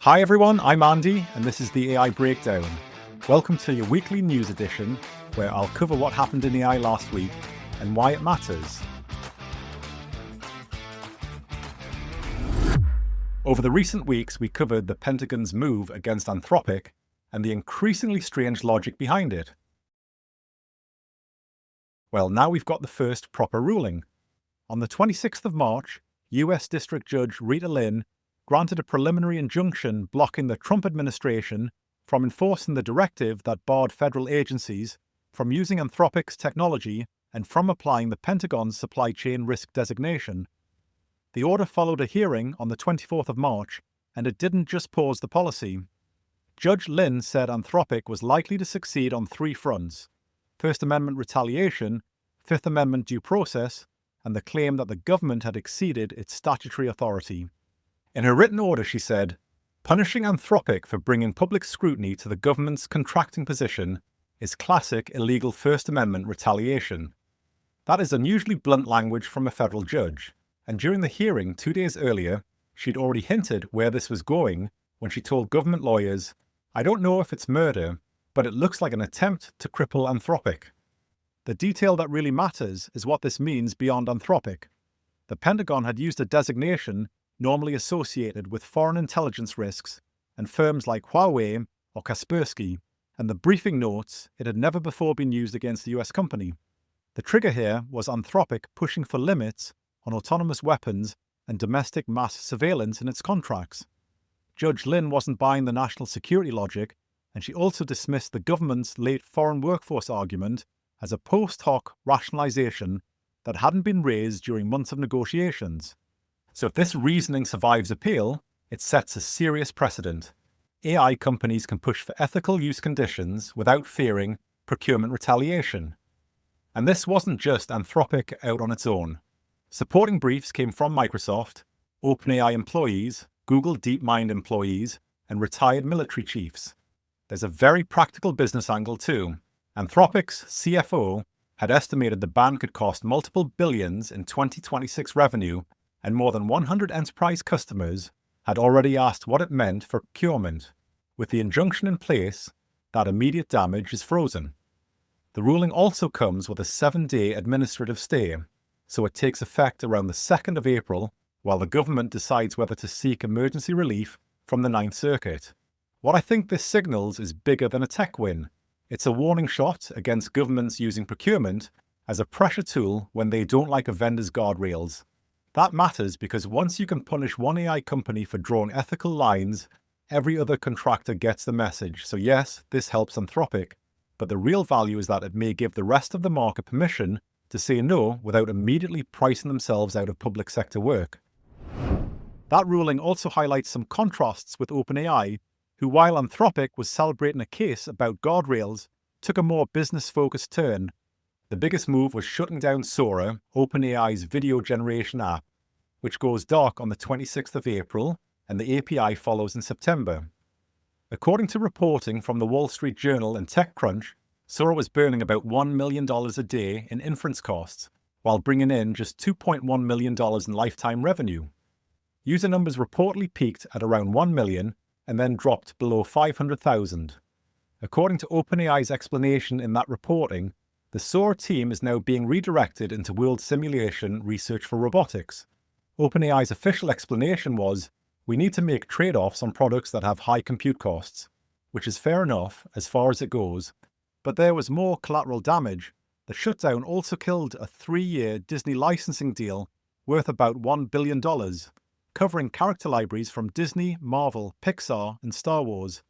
Hi everyone, I'm Andy, and this is the AI Breakdown. Welcome to your weekly news edition, where I'll cover what happened in AI last week and why it matters. Over the recent weeks, we covered the Pentagon's move against Anthropic and the increasingly strange logic behind it. Well, now we've got the first proper ruling. On the 26th of March, US District Judge Rita Lin granted a preliminary injunction blocking the Trump administration from enforcing the directive that barred federal agencies from using Anthropic's technology and from applying the Pentagon's supply chain risk designation. The order followed a hearing on the 24th of March, and it didn't just pause the policy. Judge Lin said Anthropic was likely to succeed on three fronts: First Amendment retaliation, Fifth Amendment due process, and the claim that the government had exceeded its statutory authority. In her written order, she said, "Punishing Anthropic for bringing public scrutiny to the government's contracting position is classic illegal First Amendment retaliation." That is unusually blunt language from a federal judge, and during the hearing 2 days earlier, she'd already hinted where this was going when she told government lawyers, "I don't know if it's murder, but it looks like an attempt to cripple Anthropic." The detail that really matters is what this means beyond Anthropic. The Pentagon had used a designation normally associated with foreign intelligence risks and firms like Huawei or Kaspersky, and the briefing notes it had never before been used against the US company. The trigger here was Anthropic pushing for limits on autonomous weapons and domestic mass surveillance in its contracts. Judge Lin wasn't buying the national security logic, and she also dismissed the government's late foreign workforce argument as a post hoc rationalization that hadn't been raised during months of negotiations. So if this reasoning survives appeal, it sets a serious precedent. AI companies can push for ethical use conditions without fearing procurement retaliation. And this wasn't just Anthropic out on its own. Supporting briefs came from Microsoft, OpenAI employees, Google DeepMind employees, and retired military chiefs. There's a very practical business angle too. Anthropic's CFO had estimated the ban could cost multiple billions in 2026 revenue, and more than 100 enterprise customers had already asked what it meant for procurement. With the injunction in place, that immediate damage is frozen. The ruling also comes with a 7-day administrative stay, so it takes effect around the 2nd of April, while the government decides whether to seek emergency relief from the Ninth Circuit. What I think this signals is bigger than a tech win. It's a warning shot against governments using procurement as a pressure tool when they don't like a vendor's guardrails. That matters because once you can punish one AI company for drawing ethical lines, every other contractor gets the message. So yes, this helps Anthropic, but the real value is that it may give the rest of the market permission to say no without immediately pricing themselves out of public sector work. That ruling also highlights some contrasts with OpenAI, who, while Anthropic was celebrating a case about guardrails, took a more business-focused turn. The biggest move was shutting down Sora, OpenAI's video generation app, which goes dark on the 26th of April, and the API follows in September. According to reporting from the Wall Street Journal and TechCrunch, Sora was burning about $1 million a day in inference costs, while bringing in just $2.1 million in lifetime revenue. User numbers reportedly peaked at around 1 million and then dropped below 500,000. According to OpenAI's explanation in that reporting, the Sora team is now being redirected into world simulation research for robotics. OpenAI's official explanation was, "We need to make trade-offs on products that have high compute costs," which is fair enough as far as it goes. But there was more collateral damage. The shutdown also killed a 3-year Disney licensing deal worth about $1 billion, covering character libraries from Disney, Marvel, Pixar, and Star Wars.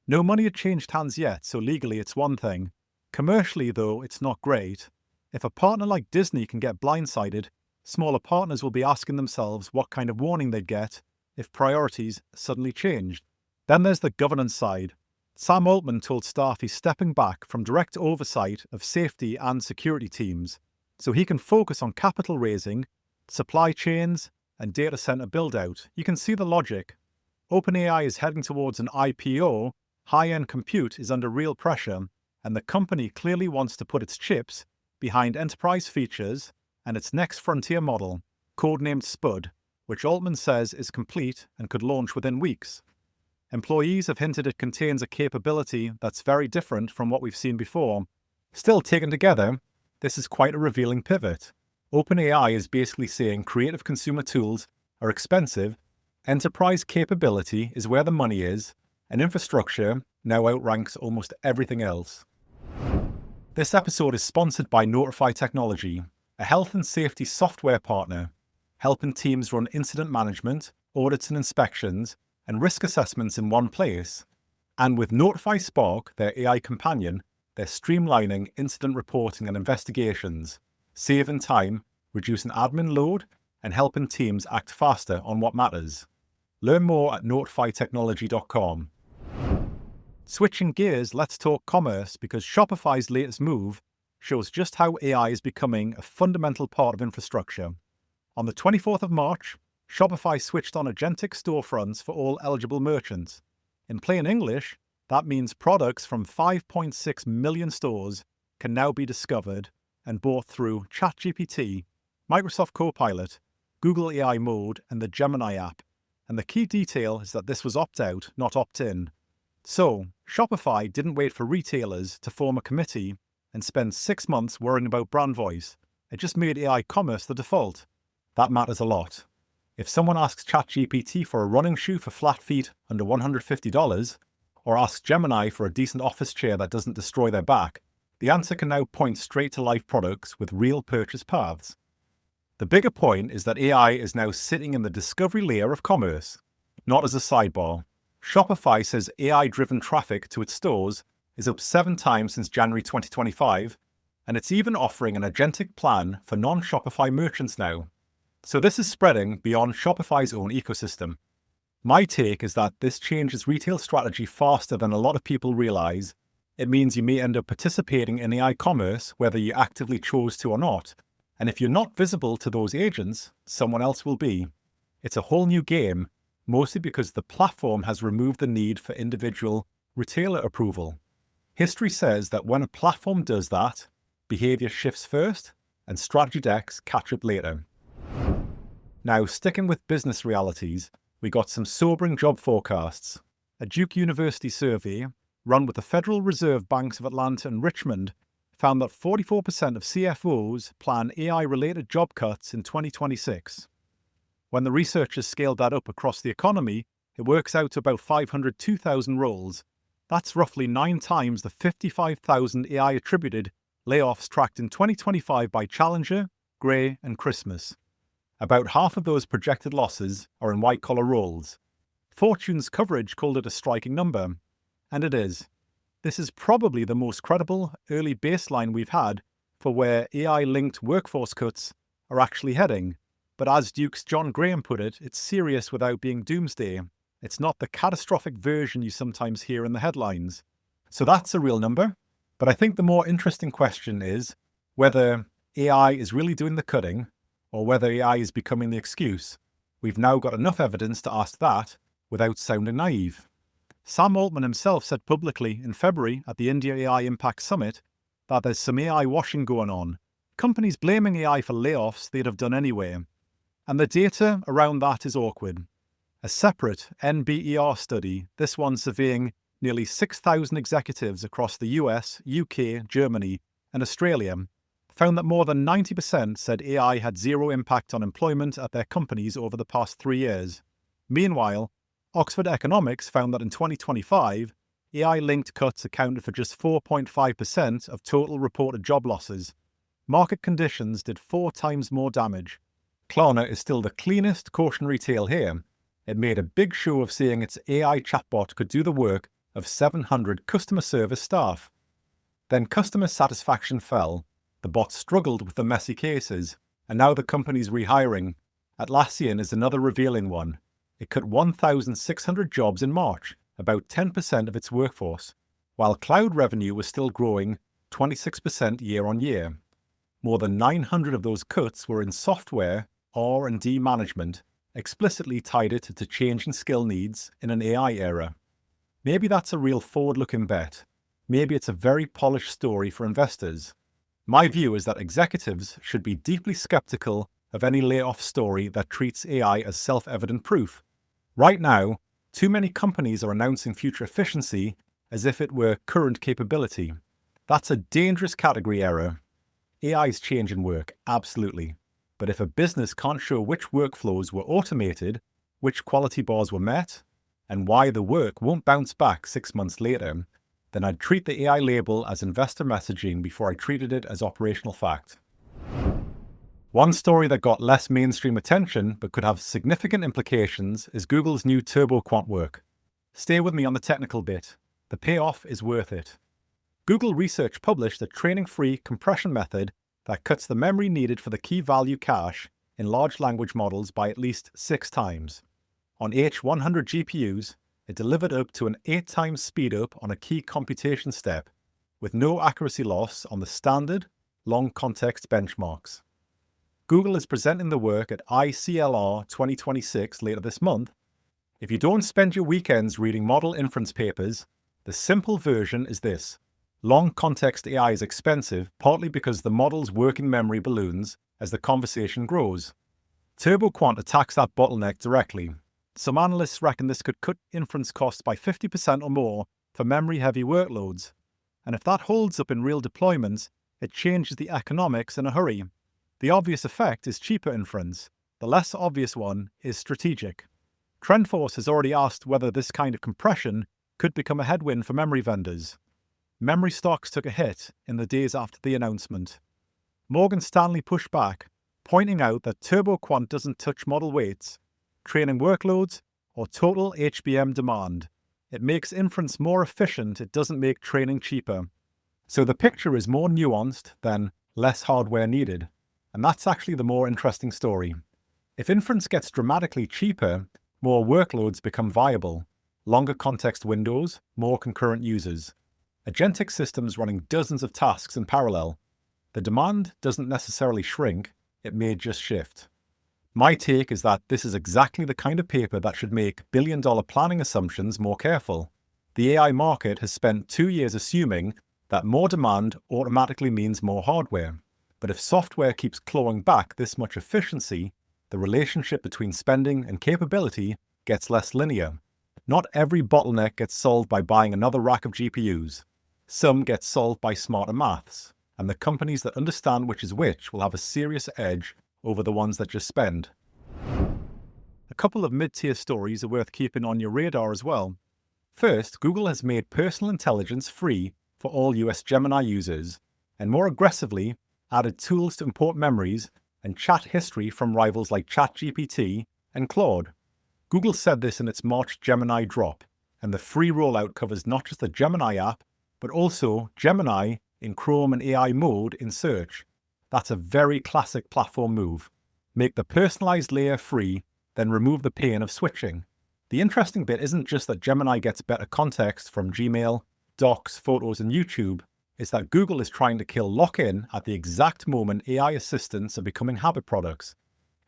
No money had changed hands yet, so legally it's one thing. Commercially, though, it's not great. If a partner like Disney can get blindsided, smaller partners will be asking themselves what kind of warning they'd get if priorities suddenly changed. Then there's the governance side. Sam Altman told staff he's stepping back from direct oversight of safety and security teams, so he can focus on capital raising, supply chains, and data center build-out. You can see the logic. OpenAI is heading towards an IPO, high-end compute is under real pressure, and the company clearly wants to put its chips behind enterprise features and its next frontier model, codenamed Spud, which Altman says is complete and could launch within weeks. Employees have hinted it contains a capability that's very different from what we've seen before. Still, taken together, this is quite a revealing pivot. OpenAI is basically saying creative consumer tools are expensive, enterprise capability is where the money is, and infrastructure now outranks almost everything else. This episode is sponsored by Notify Technology, a health and safety software partner, helping teams run incident management, audits and inspections, and risk assessments in one place. And with Notify Spark, their AI companion, they're streamlining incident reporting and investigations, saving time, reducing admin load, and helping teams act faster on what matters. Learn more at notifytechnology.com. Switching gears, let's talk commerce, because Shopify's latest move shows just how AI is becoming a fundamental part of infrastructure. On the 24th of March, Shopify switched on agentic storefronts for all eligible merchants. In plain English, that means products from 5.6 million stores can now be discovered and bought through ChatGPT, Microsoft Copilot, Google AI Mode, and the Gemini app. And the key detail is that this was opt-out, not opt-in. So, Shopify didn't wait for retailers to form a committee and spend 6 months worrying about brand voice. It just made AI commerce the default. That matters a lot. If someone asks ChatGPT for a running shoe for flat feet under $150, or asks Gemini for a decent office chair that doesn't destroy their back, the answer can now point straight to live products with real purchase paths. The bigger point is that AI is now sitting in the discovery layer of commerce, not as a sidebar. Shopify says AI-driven traffic to its stores is up 7 times since January 2025, and it's even offering an agentic plan for non-Shopify merchants now. So this is spreading beyond Shopify's own ecosystem. My take is that this changes retail strategy faster than a lot of people realize. It means you may end up participating in AI commerce whether you actively chose to or not. And if you're not visible to those agents, someone else will be. It's a whole new game, mostly because the platform has removed the need for individual retailer approval. History says that when a platform does that, behavior shifts first and strategy decks catch up later. Now, sticking with business realities, we got some sobering job forecasts. A Duke University survey, run with the Federal Reserve Banks of Atlanta and Richmond, found that 44% of CFOs plan AI-related job cuts in 2026. When the researchers scaled that up across the economy, it works out to about 502,000 roles. That's roughly 9 times the 55,000 AI-attributed layoffs tracked in 2025 by Challenger, Gray, and Christmas. About half of those projected losses are in white-collar roles. Fortune's coverage called it a striking number, and it is. This is probably the most credible early baseline we've had for where AI-linked workforce cuts are actually heading. But as Duke's John Graham put it, it's serious without being doomsday. It's not the catastrophic version you sometimes hear in the headlines. So that's a real number. But I think the more interesting question is whether AI is really doing the cutting or whether AI is becoming the excuse. We've now got enough evidence to ask that without sounding naive. Sam Altman himself said publicly in February at the India AI Impact Summit that there's some AI washing going on. Companies blaming AI for layoffs they'd have done anyway. And the data around that is awkward. A separate NBER study, this one surveying nearly 6,000 executives across the US, UK, Germany, and Australia, found that more than 90% said AI had zero impact on employment at their companies over the past 3 years. Meanwhile, Oxford Economics found that in 2025, AI-linked cuts accounted for just 4.5% of total reported job losses. Market conditions did 4 times more damage. Klarna is still the cleanest cautionary tale here. It made a big show of saying its AI chatbot could do the work of 700 customer service staff. Then customer satisfaction fell. The bot struggled with the messy cases, and now the company's rehiring. Atlassian is another revealing one. It cut 1,600 jobs in March, about 10% of its workforce, while cloud revenue was still growing 26% year on year. More than 900 of those cuts were in software, R&D management, explicitly tied it to changing skill needs in an AI era. Maybe that's a real forward-looking bet. Maybe it's a very polished story for investors. My view is that executives should be deeply skeptical of any layoff story that treats AI as self-evident proof. Right now, Too many companies are announcing future efficiency as if it were current capability. That's a dangerous category error. AI is changing work, absolutely. But if a business can't show which workflows were automated, which quality bars were met, and why the work won't bounce back 6 months later, then I'd treat the AI label as investor messaging before I treated it as operational fact. One story that got less mainstream attention but could have significant implications is Google's new TurboQuant work. Stay with me on the technical bit. The payoff is worth it. Google Research published a training-free compression method that cuts the memory needed for the key value cache in large language models by at least 6 times. On H100 GPUs, it delivered up to an 8 times speedup on a key computation step, with no accuracy loss on the standard, long context benchmarks. Google is presenting the work at ICLR 2026 later this month. If you don't spend your weekends reading model inference papers, the simple version is this. Long context AI is expensive, partly because the model's working memory balloons as the conversation grows. TurboQuant attacks that bottleneck directly. Some analysts reckon this could cut inference costs by 50% or more for memory-heavy workloads. And if that holds up in real deployments, it changes the economics in a hurry. The obvious effect is cheaper inference. The less obvious one is strategic. TrendForce has already asked whether this kind of compression could become a headwind for memory vendors. Memory stocks took a hit in the days after the announcement. Morgan Stanley pushed back, pointing out that TurboQuant doesn't touch model weights, training workloads, or total HBM demand. It makes inference more efficient, it doesn't make training cheaper. So the picture is more nuanced than less hardware needed. And that's actually the more interesting story. If inference gets dramatically cheaper, more workloads become viable. Longer context windows, more concurrent users. Agentic systems running dozens of tasks in parallel. The demand doesn't necessarily shrink, it may just shift. My take is that this is exactly the kind of paper that should make billion-dollar planning assumptions more careful. The AI market has spent 2 years assuming that more demand automatically means more hardware. But if software keeps clawing back this much efficiency, the relationship between spending and capability gets less linear. Not every bottleneck gets solved by buying another rack of GPUs. Some get solved by smarter maths, and the companies that understand which is which will have a serious edge over the ones that just spend. A couple of mid-tier stories are worth keeping on your radar as well. First, Google has made personal intelligence free for all US Gemini users, and more aggressively, added tools to import memories and chat history from rivals like ChatGPT and Claude. Google said this in its March Gemini drop, and the free rollout covers not just the Gemini app, but also Gemini in Chrome and AI mode in search. That's a very classic platform move. Make the personalized layer free, then remove the pain of switching. The interesting bit isn't just that Gemini gets better context from Gmail, Docs, Photos, and YouTube. Is that Google is trying to kill lock-in at the exact moment AI assistants are becoming habit products.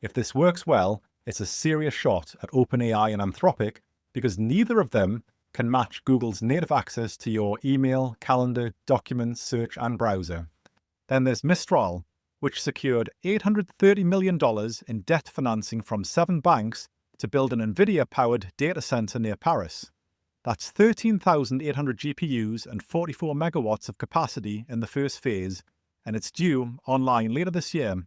If this works well, it's a serious shot at OpenAI and Anthropic because neither of them can match Google's native access to your email, calendar, documents, search, and browser. Then there's Mistral, which secured $830 million in debt financing from 7 banks to build an NVIDIA-powered data center near Paris. That's 13,800 GPUs and 44 megawatts of capacity in the first phase, and it's due online later this year.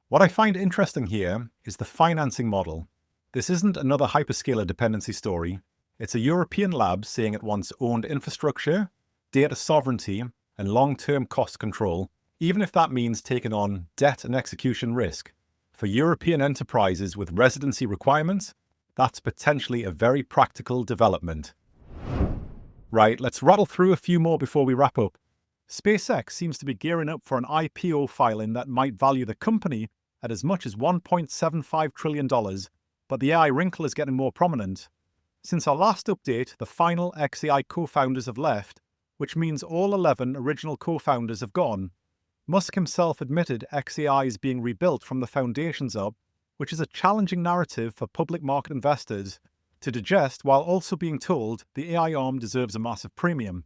What I find interesting here is the financing model. This isn't another hyperscaler dependency story. It's a European lab saying it wants owned infrastructure, data sovereignty, and long-term cost control, even if that means taking on debt and execution risk. For European enterprises with residency requirements, that's potentially a very practical development. Right, let's rattle through a few more before we wrap up. SpaceX seems to be gearing up for an IPO filing that might value the company at as much as $1.75 trillion, but the AI wrinkle is getting more prominent. Since our last update, the final XAI co-founders have left, which means all 11 original co-founders have gone. Musk himself admitted XAI is being rebuilt from the foundations up, which is a challenging narrative for public market investors to digest while also being told the AI arm deserves a massive premium.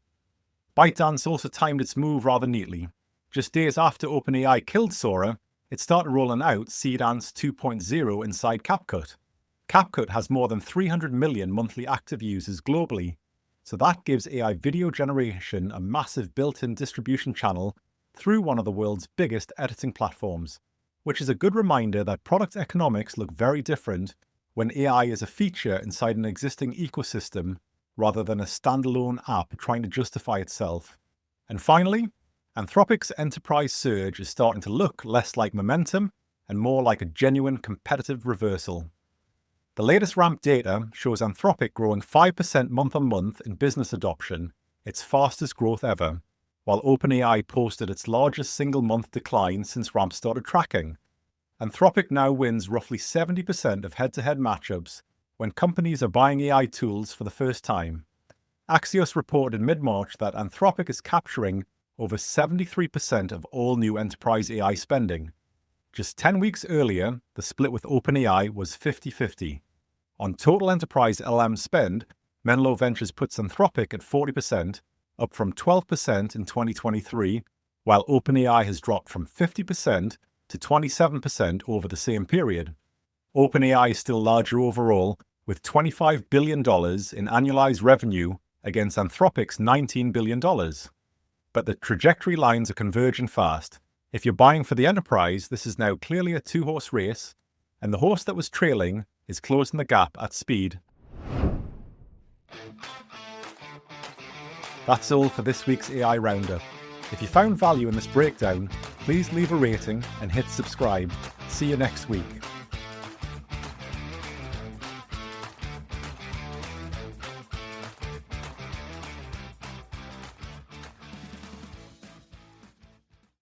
ByteDance also timed its move rather neatly. Just days after OpenAI killed Sora, it started rolling out Seedance 2.0 inside CapCut. CapCut has more than 300 million monthly active users globally, so that gives AI video generation a massive built-in distribution channel through one of the world's biggest editing platforms, which is a good reminder that product economics look very different when AI is a feature inside an existing ecosystem rather than a standalone app trying to justify itself. And finally, Anthropic's enterprise surge is starting to look less like momentum and more like a genuine competitive reversal. The latest ramp data shows Anthropic growing 5% month-on-month in business adoption, its fastest growth ever, while OpenAI posted its largest single-month decline since ramp started tracking. Anthropic now wins roughly 70% of head-to-head matchups when companies are buying AI tools for the first time. Axios reported in mid-March that Anthropic is capturing over 73% of all new enterprise AI spending. Just 10 weeks earlier, the split with OpenAI was 50-50. On total enterprise LM spend, Menlo Ventures puts Anthropic at 40%, up from 12% in 2023, while OpenAI has dropped from 50% to 27% over the same period. OpenAI is still larger overall, with $25 billion in annualized revenue against Anthropic's $19 billion. But the trajectory lines are converging fast. If you're buying for the enterprise, this is now clearly a two-horse race, and the horse that was trailing is closing the gap at speed. That's all for this week's AI Roundup. If you found value in this breakdown, please leave a rating and hit subscribe. See you next week.